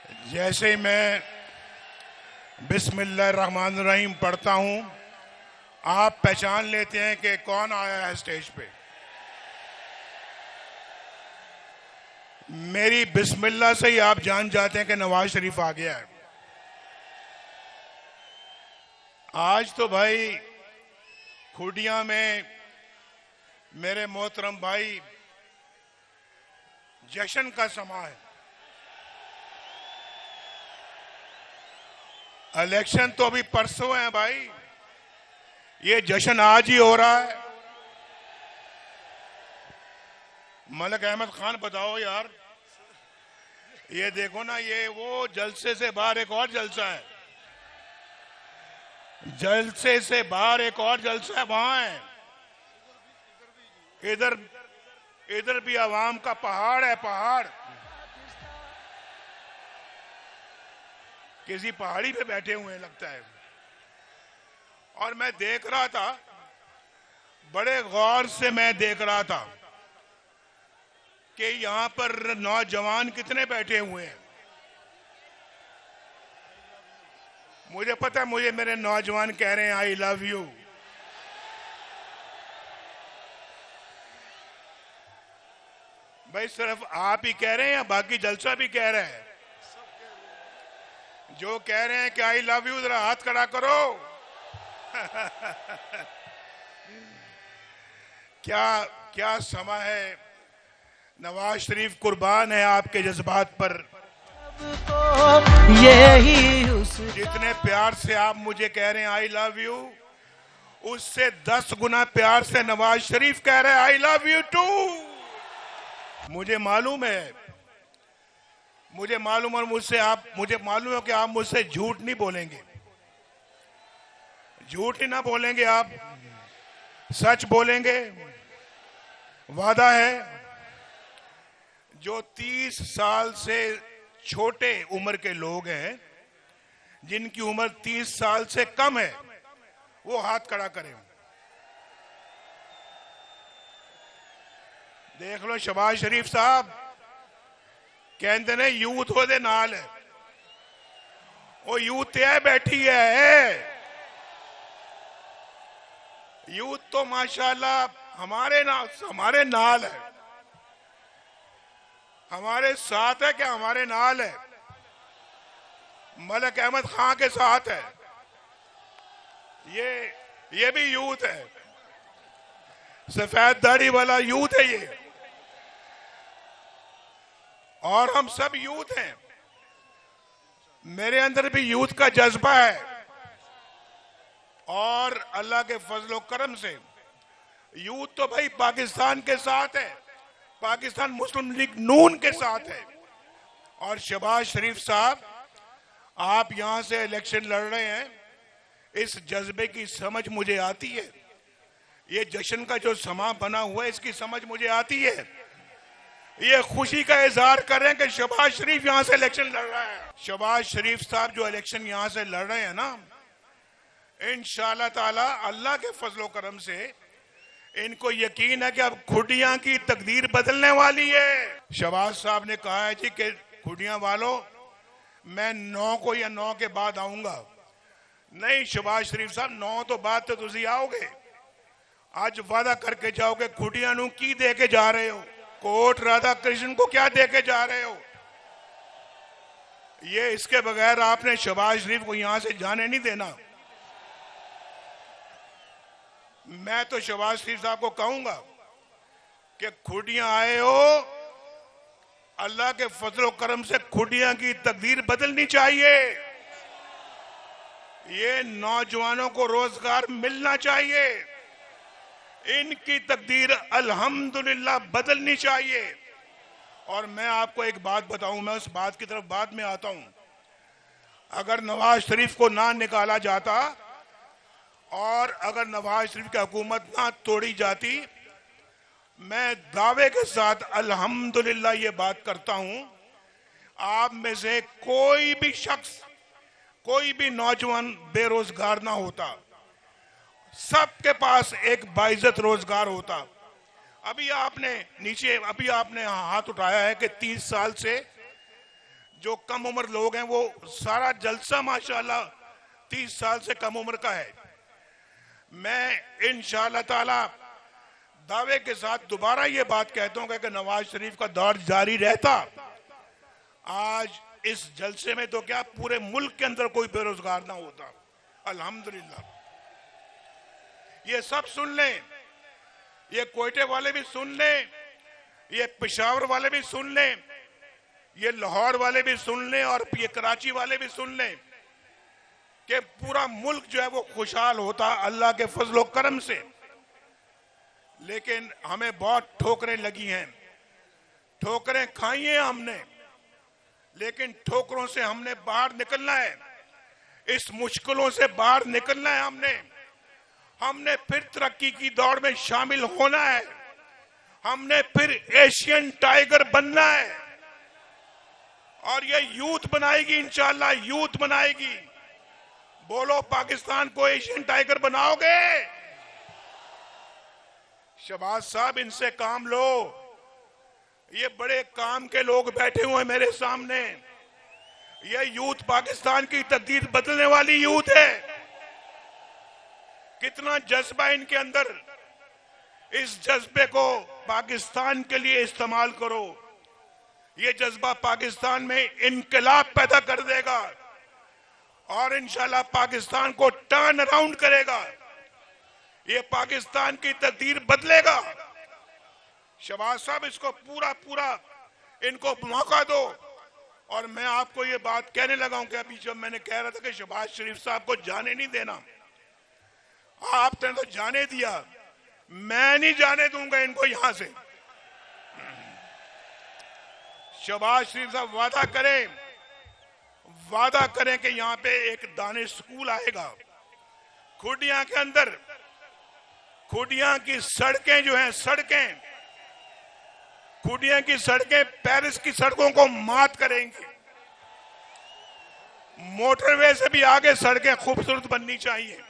जैसे मैं बिस्मिल्लाहिर्रहमानिर्रहीम पढ़ता हूं, आप पहचान लेते हैं कि कौन आया है स्टेज पे। मेरी बिस्मिल्लाह से ही आप जान जाते हैं कि नवाज शरीफ आ गया है। आज तो भाई खुडिया में मेरे मोहतरम भाई जश्न का समा है। इलेक्शन तो अभी परसों है भाई, ये जश्न आज ही हो रहा है। मलिक अहमद खान बताओ यार, ये देखो ना, ये वो जलसे से बाहर एक और जलसा है, जलसे से बाहर एक और जलसा है, वहां है। इधर भी आवाम का पहाड़ है, पहाड़। किसी पहाड़ी पे बैठे हुए हैं लगता है। और मैं देख रहा था, बड़े गौर से मैं देख रहा था कि यहां पर नौजवान कितने बैठे हुए हैं। मुझे पता है, मुझे मेरे नौजवान कह रहे हैं आई लव यू। भाई सिर्फ आप ही कह रहे हैं या बाकी जलसा भी कह रहे हैं? जो कह रहे हैं कि आई लव यू, जरा हाथ खड़ा करो। क्या समा है। नवाज शरीफ कुर्बान है आपके जज्बात पर। जितने प्यार से आप मुझे कह रहे हैं आई लव यू, उससे 10 गुना प्यार से नवाज शरीफ कह रहे हैं आई लव यू टू। मुझे मालूम है, मुझे मालूम है कि आप मुझसे झूठ नहीं बोलेंगे, झूठ ही ना बोलेंगे, आप सच बोलेंगे। वादा है, जो 30 साल से छोटे उम्र के लोग हैं, जिनकी उम्र 30 साल से कम है, वो हाथ खड़ा करें। देख लो शहबाज शरीफ साहब कहते ने यूथ ओदे नाल है, वो यूथ है बैठी है। यूथ तो माशाल्लाह हमारे नाल है, हमारे साथ है। क्या हमारे नाल है? मलिक अहमद खान के साथ है। ये भी यूथ है, सफेद दाढ़ी वाला यूथ है ये, और हम सब यूथ हैं। मेरे अंदर भी यूथ का जज्बा है, और अल्लाह के फजलो करम से यूथ तो भाई पाकिस्तान के साथ है, पाकिस्तान मुस्लिम लीग नून के साथ है। और शहबाज शरीफ साहब, आप यहां से इलेक्शन लड़ रहे हैं, इस जज्बे की समझ मुझे आती है। ये जश्न का जो समा बना हुआ है, इसकी समझ मुझे आती है। ये खुशी का इजहार कर रहे हैं कि शहबाज शरीफ यहां से इलेक्शन लड़ रहा है। शहबाज शरीफ साहब जो इलेक्शन यहां से लड़ रहे हैं ना, इंशाअल्लाह ताला अल्लाह के फजलो करम से इनको यकीन है कि अब खुडिया की तकदीर बदलने वाली है। शहबाज साहब ने कहा है जी कि खुडिया वालों, मैं 9 को या 9 के बाद आऊंगा। नहीं शहबाज शरीफ साहब, 9 तो बाद तो तुसी आओगे। आज वादा करके जाओगे, खुडिया नू की दे के जा रहे हो? कोट राधा कृष्ण को क्या दे के जा रहे हो? ये इसके बगैर आपने शहबाज शरीफ को यहां से जाने नहीं देना। मैं तो शहबाज शरीफ साहब को कहूंगा कि खुडिया आए हो, अल्लाह के फजलो करम से खुडिया की तकदीर बदलनी चाहिए। ये नौजवानों को रोजगार मिलना चाहिए, इनकी तकदीर अल्हम्दुलिल्लाह बदलनी चाहिए। और मैं आपको एक बात बताऊं, मैं उस बात की तरफ बाद में आता हूं। अगर नवाज शरीफ को ना निकाला जाता और अगर नवाज शरीफ की हुकूमत ना तोड़ी जाती, मैं दावे के साथ अल्हम्दुलिल्लाह ये बात करता हूं, आप में से कोई भी शख्स, कोई भी नौजवान बेरोजगार ना होता, सबके पास एक बाइज्जत रोजगार होता। अभी आपने हाथ उठाया है कि 30 साल से जो कम उम्र लोग हैं वो सारा जलसा माशाल्लाह 30 साल से कम उम्र का है। मैं इंशाअल्लाह ताला दावे के साथ दोबारा ये बात कहता हूं कि नवाज शरीफ का दौर जारी रहता, आज इस जलसे में तो क्या पूरे मुल्क के अंदर कोई बेरोजगार ना होता। अल्हम्दुलिल्लाह। ये सब सुन लें, ये कोयटे वाले भी सुन लें, ये पेशावर वाले भी सुन लें, ये लाहौर वाले भी सुन लें और ये कराची वाले भी सुन लें कि पूरा मुल्क जो है वो खुशहाल होता अल्लाह के फजल करम से। लेकिन हमें बहुत ठोकरें लगी हैं, ठोकरें खाई हैं हमने, लेकिन ठोकरों से हमने बाहर निकलना है, इस मुश्किलों से बाहर निकलना है। हमने फिर तरक्की की दौड़ में शामिल होना है, हमने फिर एशियन टाइगर बनना है और ये यूथ बनाएगी, इंशाअल्लाह यूथ बनाएगी। बोलो, पाकिस्तान को एशियन टाइगर बनाओगे? शहबाज साहब, इनसे काम लो। ये बड़े काम के लोग बैठे हुए हैं मेरे सामने। ये यूथ पाकिस्तान की तकदीर बदलने वाली यूथ है। कितना जज्बा इनके अंदर, इस जज्बे को पाकिस्तान के लिए इस्तेमाल करो। ये जज्बा पाकिस्तान में इनकलाब पैदा कर देगा और इंशाल्लाह पाकिस्तान को टर्न अराउंड करेगा। ये पाकिस्तान की तकदीर बदलेगा। शहबाज साहब, इसको पूरा इनको मौका दो। और मैं आपको ये बात कहने लगा हूं कि अभी जब मैंने कह रहा था कि शहबाज शरीफ साहब को जाने नहीं देना, आपने तो जाने दिया, मैं नहीं जाने दूंगा इनको यहां से। शहबाज शरीफ साहब वादा करें कि यहां पे एक दानिश स्कूल आएगा। खुडिया के अंदर, खुडिया की सड़कें जो हैं, खुडिया की सड़कें पेरिस की सड़कों को मात करेंगी। मोटरवे से भी आगे सड़कें खूबसूरत बननी चाहिए।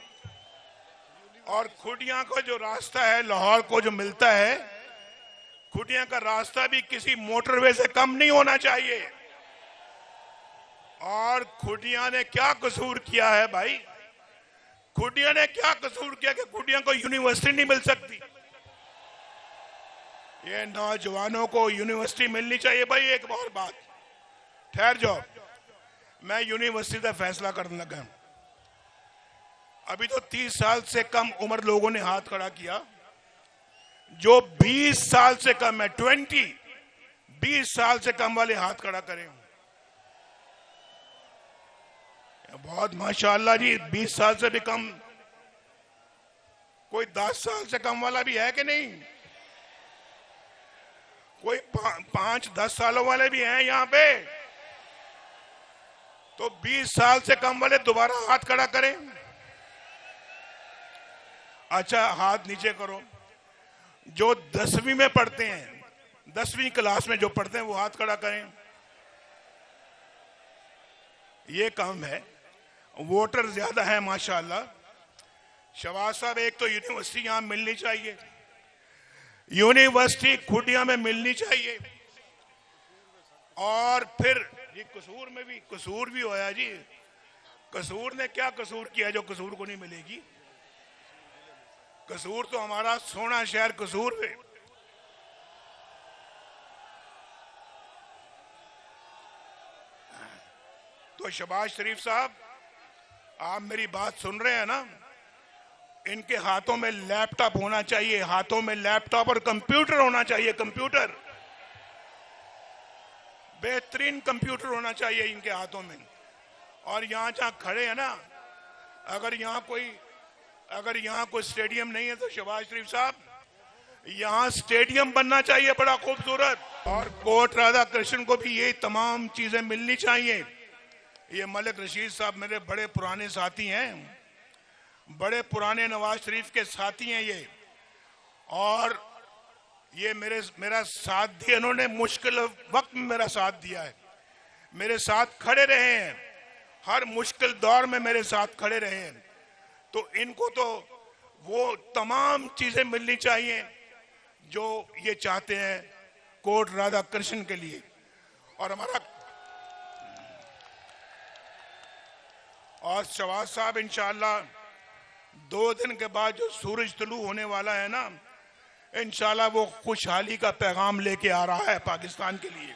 और खुडिया का जो रास्ता है लाहौर को जो मिलता है, खुडिया का रास्ता भी किसी मोटरवे से कम नहीं होना चाहिए। और खुडिया ने क्या कसूर किया है भाई? खुडिया ने क्या कसूर किया कि खुडिया को यूनिवर्सिटी नहीं मिल सकती? ये नौजवानों को यूनिवर्सिटी मिलनी चाहिए। भाई एक और बात, ठहर जाओ, मैं यूनिवर्सिटी का फैसला करने लगा। अभी तो 30 साल से कम उम्र लोगों ने हाथ खड़ा किया। जो 20 साल से कम है, 20 साल से कम वाले हाथ खड़ा करें। बहुत माशाअल्लाह जी, 20 साल से भी कम। कोई 10 साल से कम वाला भी है कि नहीं? कोई 5-10 सालों वाले भी हैं यहां पे? तो 20 साल से कम वाले दोबारा हाथ खड़ा करें। अच्छा, हाथ नीचे करो। जो 10वीं में पढ़ते हैं, 10वीं क्लास में जो पढ़ते हैं वो हाथ खड़ा करें। ये कम है, वोटर ज्यादा है माशाअल्लाह। शहबाज साहब, एक तो यूनिवर्सिटी यहां मिलनी चाहिए, यूनिवर्सिटी खुडिया में मिलनी चाहिए। और फिर ये कसूर में भी कसूर भी होया जी। कसूर ने क्या कसूर किया जो कसूर को नहीं मिलेगी? कसूर तो हमारा सोना शहर कसूर है। तो शहबाज शरीफ साहब, आप मेरी बात सुन रहे हैं ना? इनके हाथों में लैपटॉप होना चाहिए, हाथों में लैपटॉप और कंप्यूटर होना चाहिए। कंप्यूटर, बेहतरीन कंप्यूटर होना चाहिए इनके हाथों में। और यहां जहां खड़े हैं ना, अगर यहां कोई स्टेडियम नहीं है तो शहबाज शरीफ साहब, यहां स्टेडियम बनना चाहिए बड़ा खूबसूरत। और कोर्ट राधा कृष्ण को भी ये तमाम चीजें मिलनी चाहिए। ये मलिक रशीद साहब मेरे बड़े पुराने साथी हैं, बड़े पुराने नवाज शरीफ के साथी हैं ये। और ये मेरा साथ दिया, इन्होंने मुश्किल वक्त में मेरा साथ दिया है, मेरे साथ खड़े रहे हैं, हर मुश्किल दौर में मेरे साथ खड़े रहे हैं। तो इनको तो वो तमाम चीजें मिलनी चाहिए जो ये चाहते हैं कोर्ट राधा कृष्ण के लिए। और हमारा और शहबाज साहब इंशाल्लाह 2 दिन के बाद जो सूरज तुलू होने वाला है ना, इंशाल्लाह वो खुशहाली का पैगाम लेके आ रहा है पाकिस्तान के लिए।